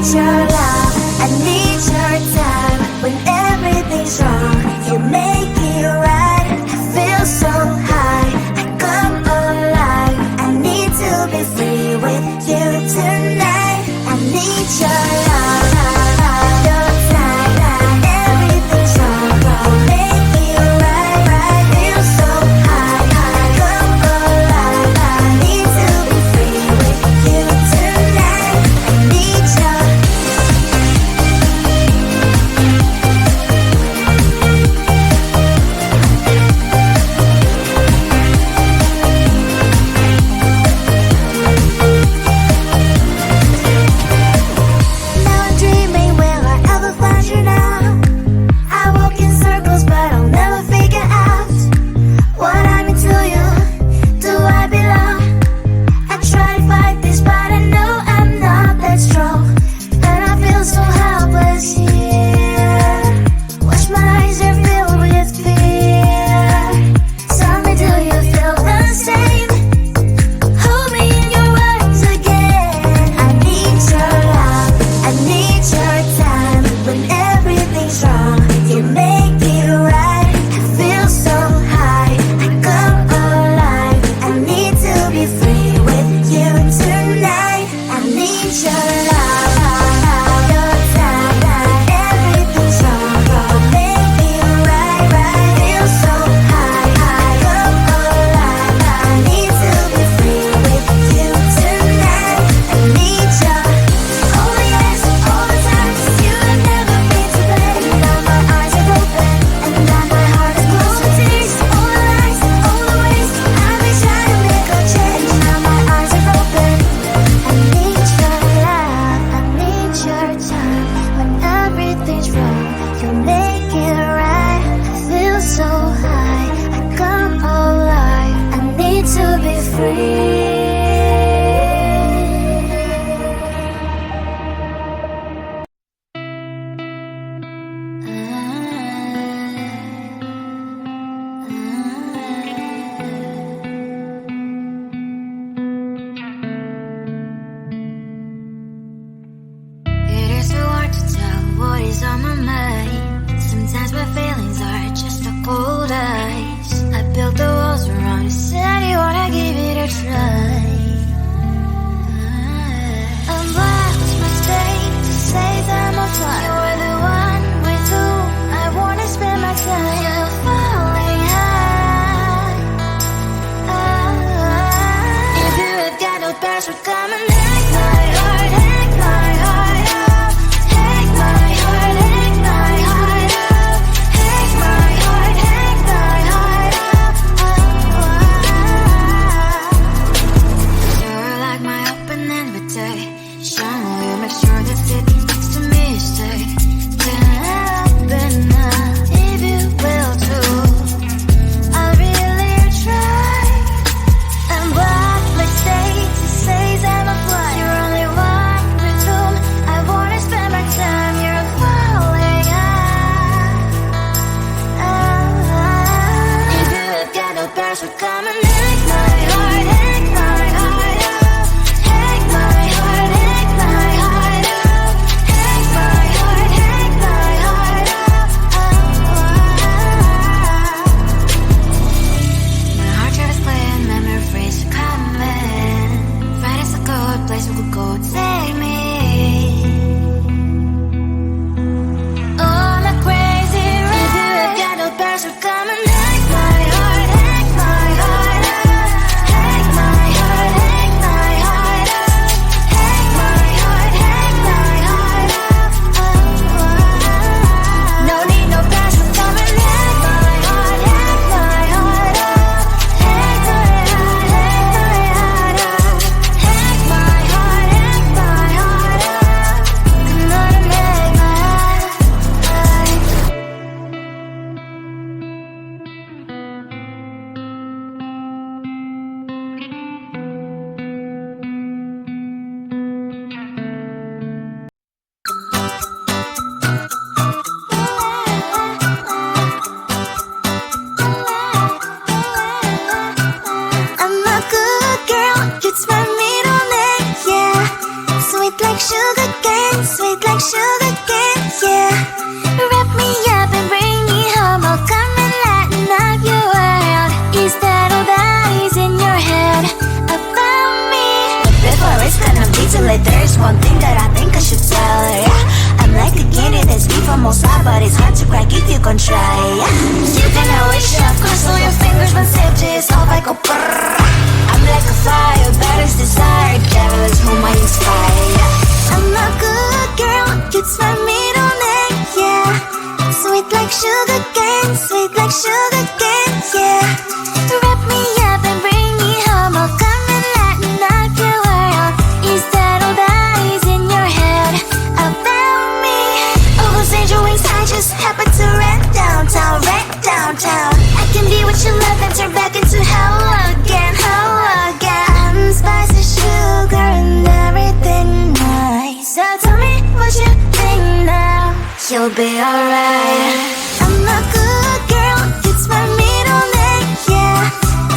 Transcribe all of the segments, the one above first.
need your love, I need your time. When everything's wrong, you make it right. I feel so high, I come alive. I need to be free with you tonight. I need your love, your time. Everything's wrong, you make it right, right. Feel so high, I come alive. I need to be free with you tonight. I need your Now I'm dreaming, will I ever find you now? I walk in circles, but I'll never figure out what I mean to you. Do I belong? I try to fight this, but I know I'm not that strong. And I feel so helpless here. Watch my eyes are filled with fear. Tell me, do you feel the same? Hold me in your arms again. I need your love, I need your time. When everything's wrong, you make it right. I feel so high, I come alive. I need to be free with you tonight. I need your love, your time. Everything's wrong, make it right, right. Feel so high, I come alive. I need to be free with you tonight. I need your all the yes, all the time. You have never been to blame. And now my eyes are open, and now my heart is closed. All the tears, all the lies, all the ways I've been trying to make a change. Now my eyes are open. I need your love, I need your time. When everything's wrong, you make it right. I feel so high, I come alive. I need to be free. It is so hard to tell what is on my mind. Sometimes my feelings are just a cold ice. I built the walls around you, said you wanna give it a try. I'm lost mistake to say that I'm fine. You were the one with whom I wanna spend my time. You're falling high. If you have got no passion, come and take my heart, take my heart out. Take my heart, take my heart out. Take my heart, take my heart out. You're like my open invitation. Will you make sure that sitting next to me you stay? Can open up if you will too. I'll really try. And what mistake to say that I'm flying. You're only one with whom I wanna spend my time. You're falling out. If you have got no passion, come and take my heart, take my heart out. Take my heart, take my heart out. Take my heart, like sugar cane, sweet like sugar cane, yeah. Wrap me up and bring me home, I'll come and lighten up your world. Is that all that is in your head about me? Before it's gonna be too late, there's one thing that I think I should tell her, yeah. I'm like a candy that's deep from outside, but it's hard to crack if you can try, yeah. You can always shove, cross all your fingers when safety is off, I go brrrr. I'm like a fire, batters desire, devil is whom I inspire, yeah. I'm a good girl, it's my middle name, yeah. Sweet like sugar cane, sweet like sugar cane, yeah. Wrap me up and bring me home, I'll come and lighten up your world. Is that all that is in your head about me? Oh, those angel wings, I just happen to rent downtown, I can be what you love and turn back into hell again, I'm spicy sugar and everything nice. So tell me what you think now, you'll be alright. I'm a good girl, it's my middle name, yeah.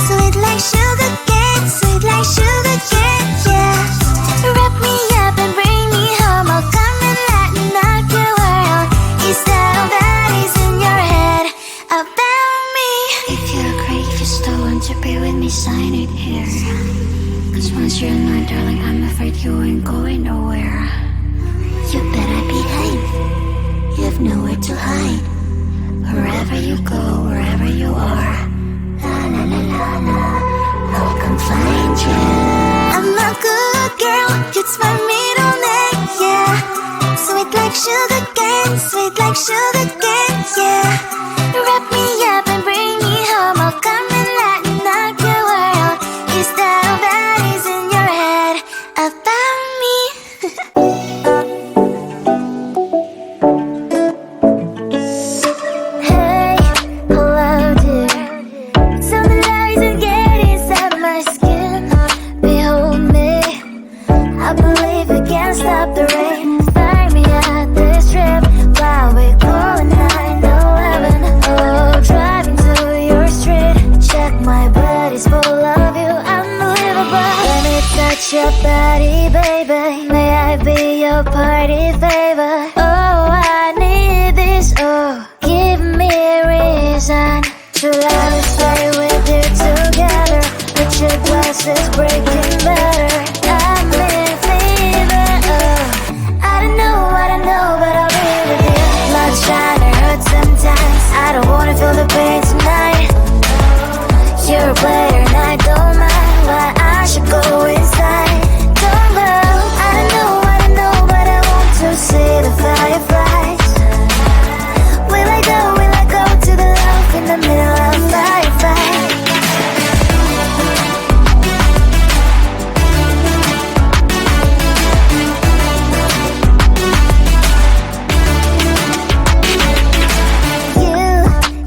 Sweet like sugar cane, sweet like sugar cane, yeah. Wrap me up and bring me home, I'll come and lighten up your world. Is that all that is in your head about me? If you agree, if you still want to be with me, sign it here. Cause once you're mine, darling, I'm afraid you ain't going nowhere. You better behave, you have nowhere to hide. Wherever you go, wherever you are, La la la la la, I'll come find you. I'm a good girl, it's my middle name, yeah. Sweet like sugar cane, sweet like sugar cane, yeah. Wrap me up and bring me home, I'll come and lighten up your world. Is that all that is in your head about me? Hey, hello dear, tell me lies and get inside my skin. Behold me, I believe we can't stop the rain. Find me at this trip while we calling 911. Oh, driving to your street, check my body's full of you, unbelievable. Let me touch your body, baby. May I be your party favor? Oh, I need this. Oh, give me a reason to love and stay with you together. Put your glasses breaking better. I'm in fever. Oh, I don't know, but I'll be with you. Blood trying to hurt sometimes. I don't wanna feel the pain tonight. You're a player and I don't mind why I should go inside. Don't go. I don't know, but I want to see the fireflies. Will I go to the love in the middle of firefight?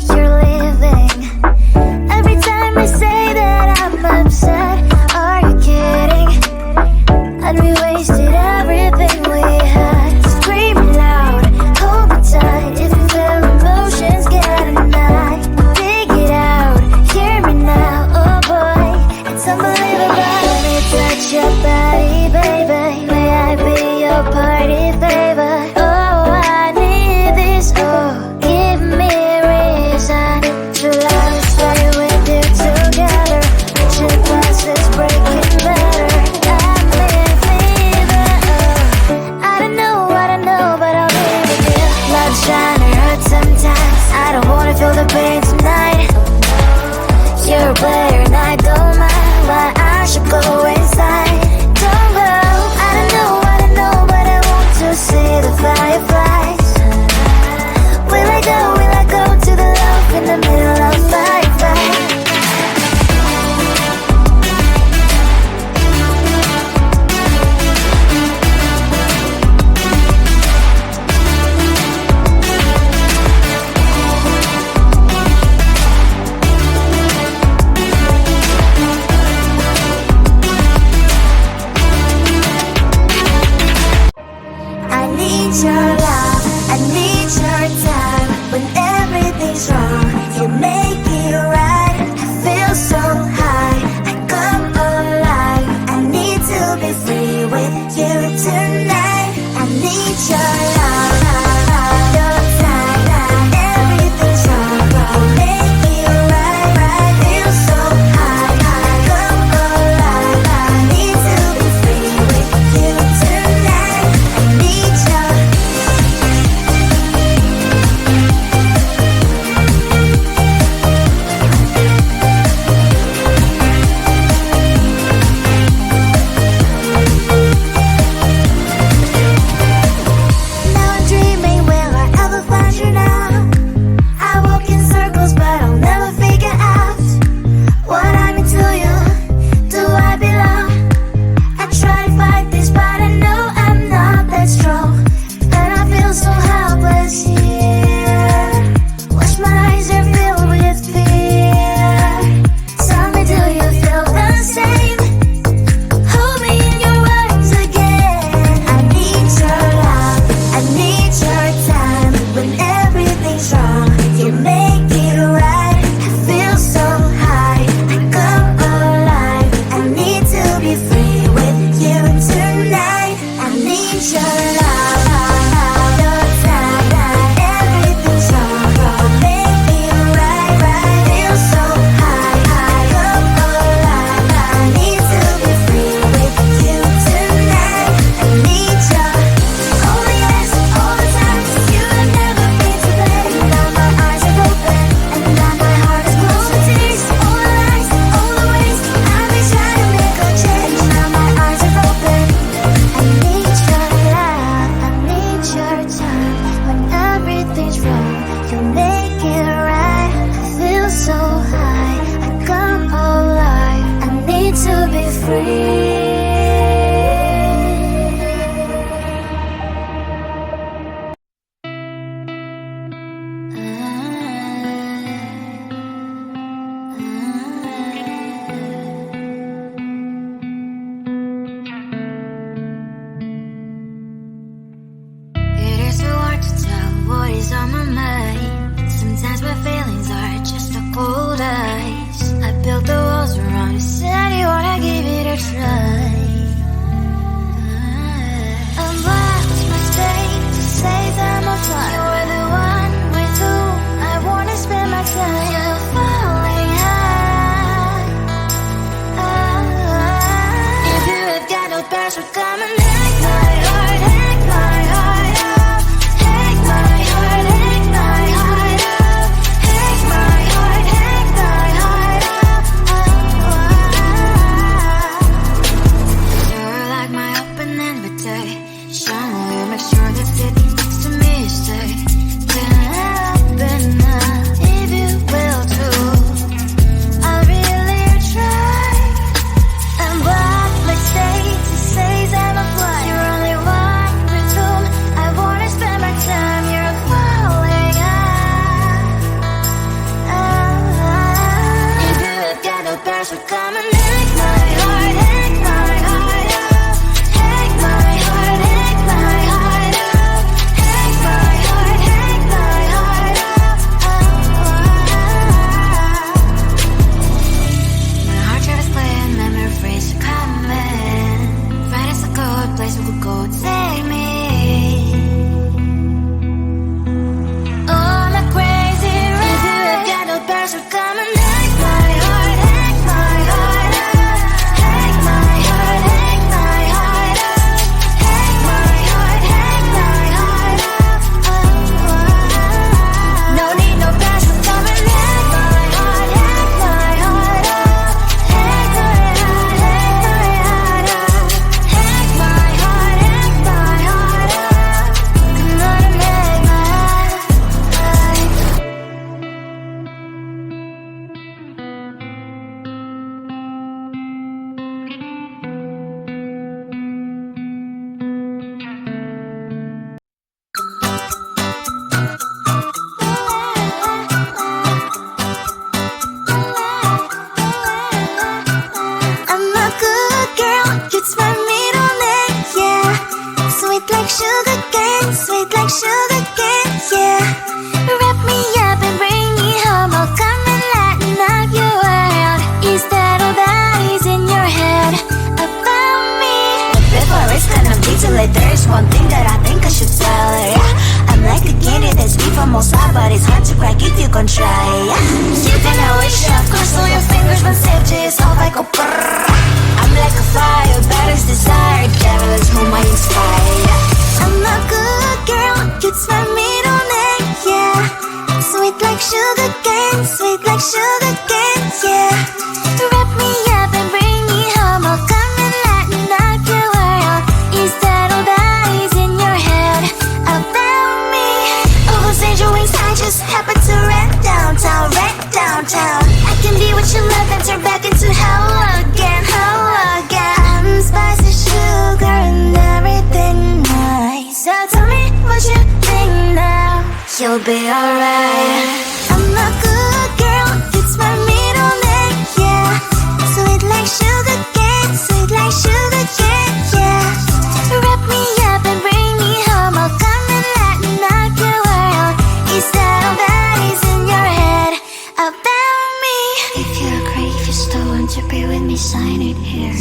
You're leaving. Every time I say that I'm upset, are you kidding? And we wasted everything we had. Screaming loud, hold me tight. If you feel emotions getting high, dig it out, hear me now. Oh boy, it's unbelievable. Let me touch your body, baby. May I be your party favor? Oh, I need this. Oh, give me a reason to love and stay with you together. Put your glasses breaking better. I'm in fever. Oh, I don't know, but I'll be with you. Love's trying to hurt sometimes. I don't wanna feel the pain tonight. You're a player and I don't mind why I should go inside. Don't go. I don't know, but I want to see the fireflies. Will I go to the love in the middle of firefight? I need your love, I need your time. When everything's wrong, you make it right. I feel so high, I come alive. I need to be free with you tonight. Shine you, make sure that it sticks to me. Stay up and up, if you will too. I really try. And what my state says I'm a fly. You're only one return. I wanna spend my time. You're falling out. If you have got no parents who come and take my heart, take my heart out. Take my heart, take my heart out. Take my heart, take my heart out. My heart tries playing memory freeze coming. Right as a good place we could go take me. Oh, I'm not crazy, right? If you have got no parents who come and take my heart, take my heart out. Take my heart, take my heart out. Take my heart, take my heart out. No need no parents who come and take my heart, take my heart out. Take my heart, take my heart out. Take my heart, take my heart out. Come on and make my heart. I'm a good girl, it's my middle name, yeah. Sweet like sugar cane, sweet like sugar cane, yeah. Wrap me up and bring me home, I'll come and lighten up your world. Is that all that is in your head about me? Before it's gonna be too late, there's one thing that I think I should tell her, yeah. I'm like a candy that's sweet from outside, but it's hard to crack if you can try, yeah. You can always shove, cross all your fingers, when safety is off, I go brrrr. I'm like a fire, battles desire, devil is whom I inspire, yeah. I'm a good girl, it's my middle name, yeah. Sweet like sugar cane, sweet like sugar cane, yeah. Wrap me up and bring me home, I'll come and lighten up your world. Is that all that is in your head about me? All those angel wings I just happen to rent downtown, rent downtown. I can be what you love and turn back into hell again, hell again. I'm spicy sugar and everything nice. So tell me what you think now. You'll be alright. I'm a good girl, it's my middle name, yeah. Sweet like sugar cane, sweet like sugar cane, yeah. Wrap me up and bring me home, I'll come and lighten up your world. Is that all that is in your head about me? If you agree, if you still want to be with me, sign it here.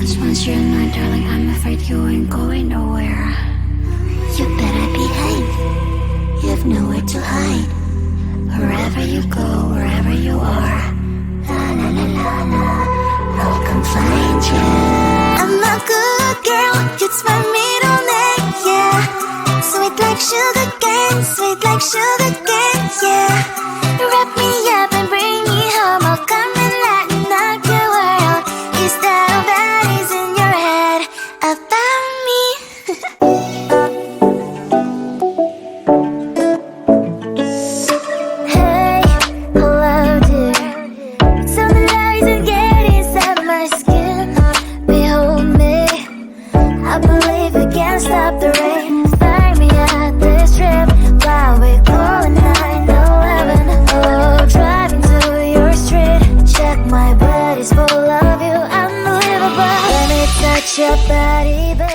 Cause once you're mine, darling, I'm afraid you ain't going nowhere. You better behave. You've nowhere to hide. Wherever you go, wherever you are, la la la la la, I'll come find you. I'm a good girl, it's my middle name, yeah. Sweet like sugar cane, sweet like sugar cane, yeah. Wrap me up and bring me home, I'll come and lighten up your world. Is that all that is in your head about me? Hey, hello dear. Tell me lies and get inside my skin. Behold me, I believe we can't stop the rain. Find me at this trip while we calling 911. Oh, driving to your street. Check my body's full of you, unbelievable. Let me touch your body, baby.